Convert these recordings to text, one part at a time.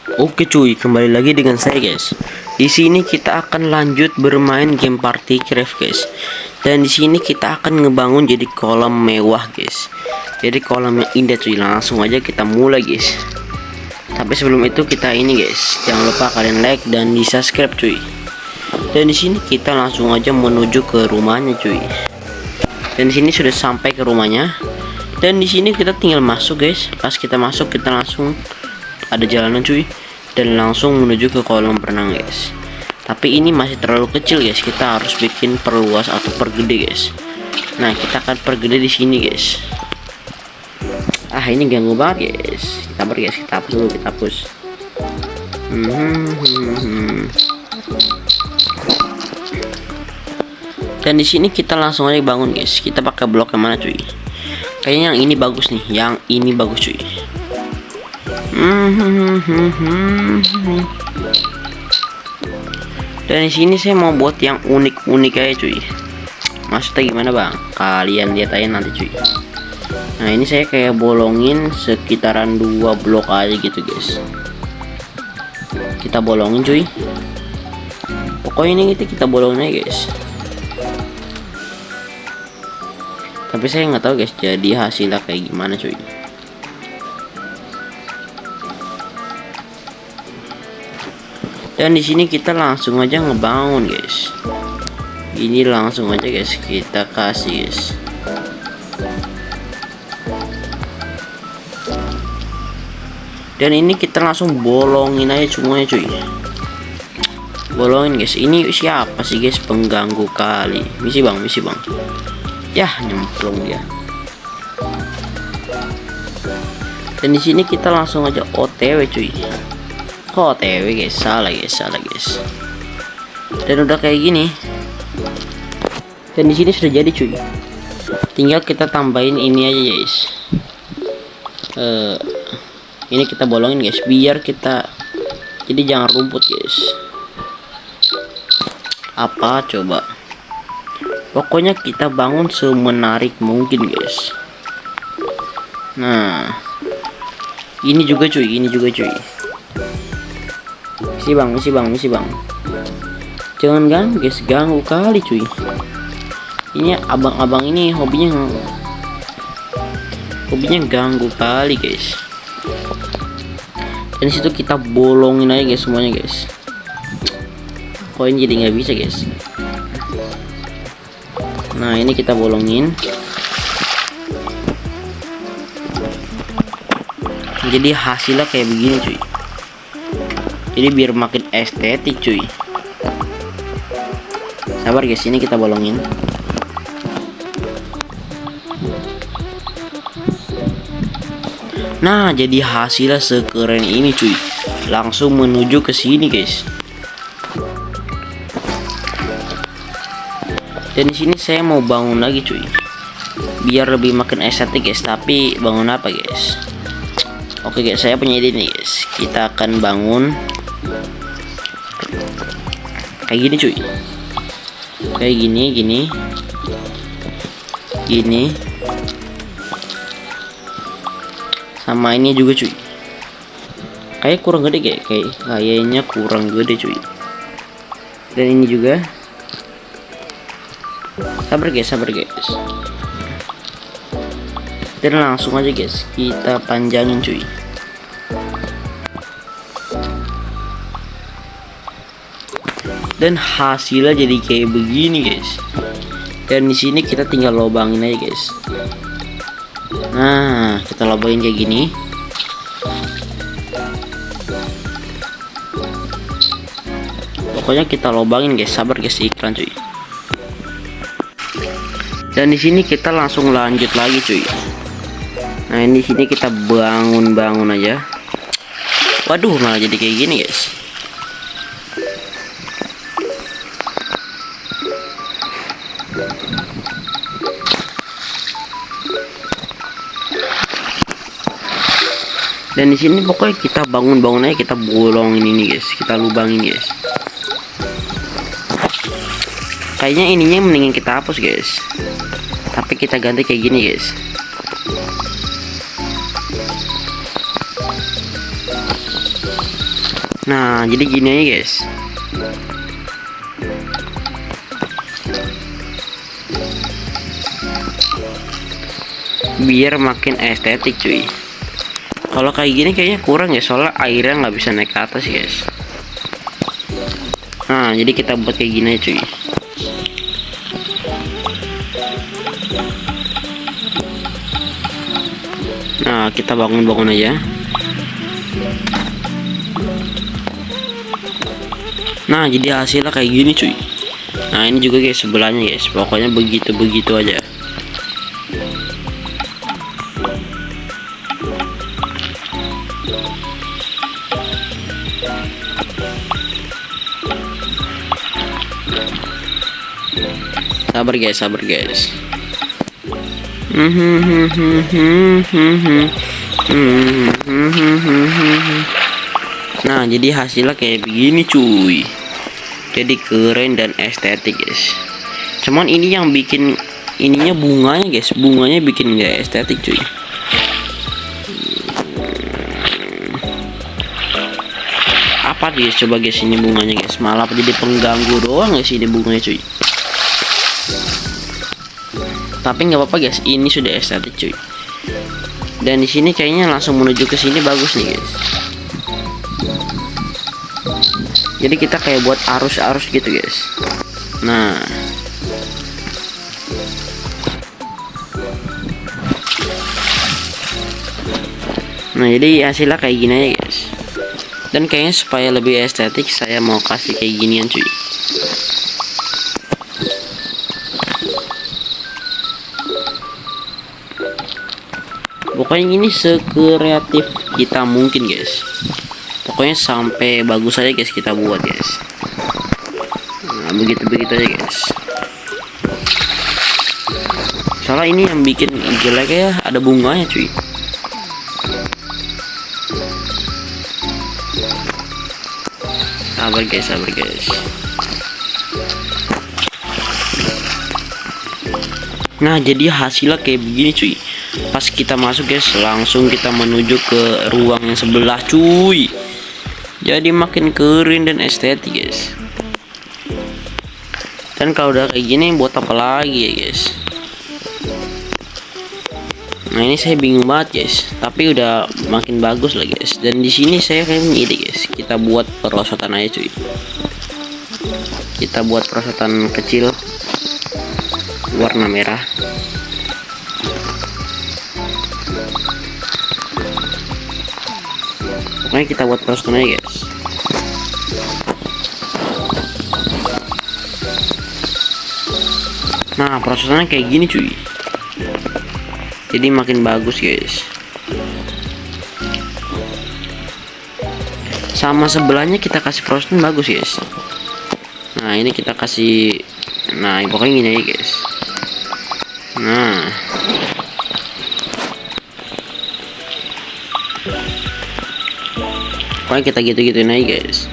Oke cuy, kembali lagi dengan saya guys. Di sini kita akan lanjut bermain game Party Craft guys. Dan di sini kita akan ngebangun jadi kolam mewah guys. Jadi kolam yang indah cuy. Langsung aja kita mulai guys. Tapi sebelum itu kita ini guys, jangan lupa kalian like dan di subscribe cuy. Dan di sini kita langsung aja menuju ke rumahnya cuy. Dan di sini sudah sampai ke rumahnya. Dan di sini kita tinggal masuk guys. Pas kita masuk kita langsung ada jalanan cuy, dan langsung menuju ke kolam renang guys. Tapi ini masih terlalu kecil guys, kita harus bikin perluas atau pergede guys. Nah kita akan pergede di sini guys. Ini ganggu banget guys. Kita ber guys, kita hapus dulu, kita hapus. Dan di sini kita langsung aja bangun guys. Kita pakai blok yang mana cuy? Kayaknya yang ini bagus nih, yang ini bagus cuy. Dan di sini saya mau buat yang unik-unik aja cuy. Maksudnya gimana bang? Kalian lihat aja nanti cuy. Nah ini saya kayak bolongin sekitaran 2 blok aja gitu guys. Kita bolongin cuy. Pokoknya ini kita bolongin aja guys. Tapi saya nggak tahu guys jadi hasilnya kayak gimana cuy. Dan di sini kita langsung aja ngebangun guys. Ini langsung aja guys kita kasih guys. Dan ini kita langsung bolongin aja semuanya cuy. Bolongin guys. Ini siapa sih guys, pengganggu kali. Misi bang, misi bang. Yah nyemplung dia. Dan di sini kita langsung aja OTW cuy. OTW guys, salah guys. Dan udah kayak gini. Dan di sini sudah jadi cuy. Tinggal kita tambahin ini aja guys. Ini kita bolongin guys, biar kita jadi jangan rumput guys. Apa coba? Pokoknya kita bangun semenarik mungkin guys. Nah, ini juga cuy, Misi bang. Jangan ganggu guys, ganggu kali cuy. Ini abang-abang ini hobinya ganggu kali guys. Dan situ kita bolongin aja guys semuanya guys. Koin jadi nggak bisa guys. Nah ini kita bolongin. Jadi hasilnya kayak begini cuy. Jadi biar makin estetik cuy. Sabar guys, ini kita bolongin. Nah jadi hasilnya sekeren ini cuy. Langsung menuju ke sini guys. Dan di sini saya mau bangun lagi cuy, biar lebih makin estetik guys. Tapi bangun apa guys? Oke guys, saya punya ide nih guys. Kita akan bangun kayak gini cuy. Kayak gini. Sama ini juga cuy. Kayak kurang gede kayaknya kurang gede cuy. Dan ini juga. Sabar guys. Dan langsung aja guys kita panjangin cuy. Dan hasilnya jadi kayak begini guys. Dan di sini kita tinggal lobangin aja guys. Nah kita lobangin kayak gini. Pokoknya kita lobangin guys. Sabar guys, iklan cuy. Dan di sini kita langsung lanjut lagi cuy. Nah ini di sini kita bangun aja. Waduh malah jadi kayak gini guys. Dan di sini pokoknya kita bangun aja, kita bolongin ini guys, kita lubangin guys. Kayaknya ininya mendingan kita hapus guys. Tapi kita ganti kayak gini guys. Nah, jadi gini aja guys. Biar makin estetik cuy. Kalau kayak gini kayaknya kurang ya, soalnya airnya nggak bisa naik ke atas guys. Nah, jadi kita buat kayak gini aja cuy. Nah, kita bangun-bangun aja. Nah, jadi hasilnya kayak gini cuy. Nah, ini juga guys sebelahnya guys. Pokoknya begitu-begitu aja. Sabar guys, sabar guys. Nah, jadi hasilnya kayak begini cuy. Jadi keren dan estetik guys. Cuman ini yang bikin ininya bunganya guys. Bunganya bikin gak estetik cuy. Apa guys, coba guys ini bunganya guys. Malah jadi pengganggu doang guys ini bunganya cuy. Tapi nggak apa-apa guys, ini sudah estetik cuy. Dan di sini kayaknya langsung menuju ke sini bagus nih guys. Jadi kita kayak buat arus-arus gitu guys. Nah, jadi hasilnya kayak gini aja guys. Dan kayaknya supaya lebih estetik saya mau kasih kayak ginian cuy. Pokoknya ini sekreatif kita mungkin guys. Pokoknya sampai bagus aja guys kita buat guys. Nah, begitu aja guys. Soalnya ini yang bikin jelek ya ada bunganya cuy. Sabar guys, sabar guys. Nah, jadi hasilnya kayak begini cuy. Pas kita masuk guys, langsung kita menuju ke ruang yang sebelah cuy. Jadi makin keren dan estetik guys. Dan kalau udah kayak gini buat apa lagi ya guys. Nah, ini saya bingung banget guys, tapi udah makin bagus lah guys. Dan di sini saya kayak ide guys, kita buat perosotan aja cuy. Kita buat perosotan kecil warna merah. Pokoknya kita buat perosotan aja guys. Nah, perosotannya kayak gini cuy. Jadi makin bagus guys. Sama sebelahnya kita kasih perosotan bagus guys. Nah, ini kita kasih. Nah, pokoknya gini aja guys. Nah, pokoknya kita gitu-gituin aja guys.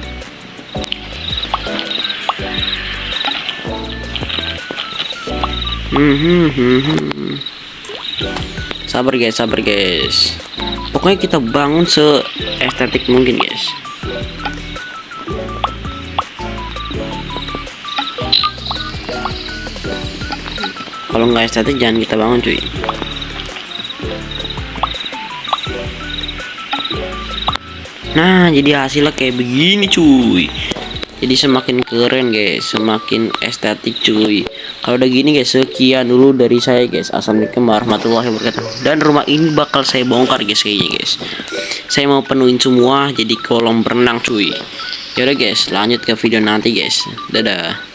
Sabar guys, sabar guys. Pokoknya kita bangun se estetik mungkin guys. Kalau nggak estetik jangan kita bangun cuy. Nah, jadi hasilnya kayak begini cuy. Jadi semakin keren guys, semakin estetik cuy. Kalau udah gini guys, sekian dulu dari saya guys. Assalamualaikum warahmatullahi wabarakatuh. Dan rumah ini bakal saya bongkar guys kayaknya guys. Saya mau penuhin semua jadi kolam berenang cuy. Yaudah guys, lanjut ke video nanti guys. Dadah.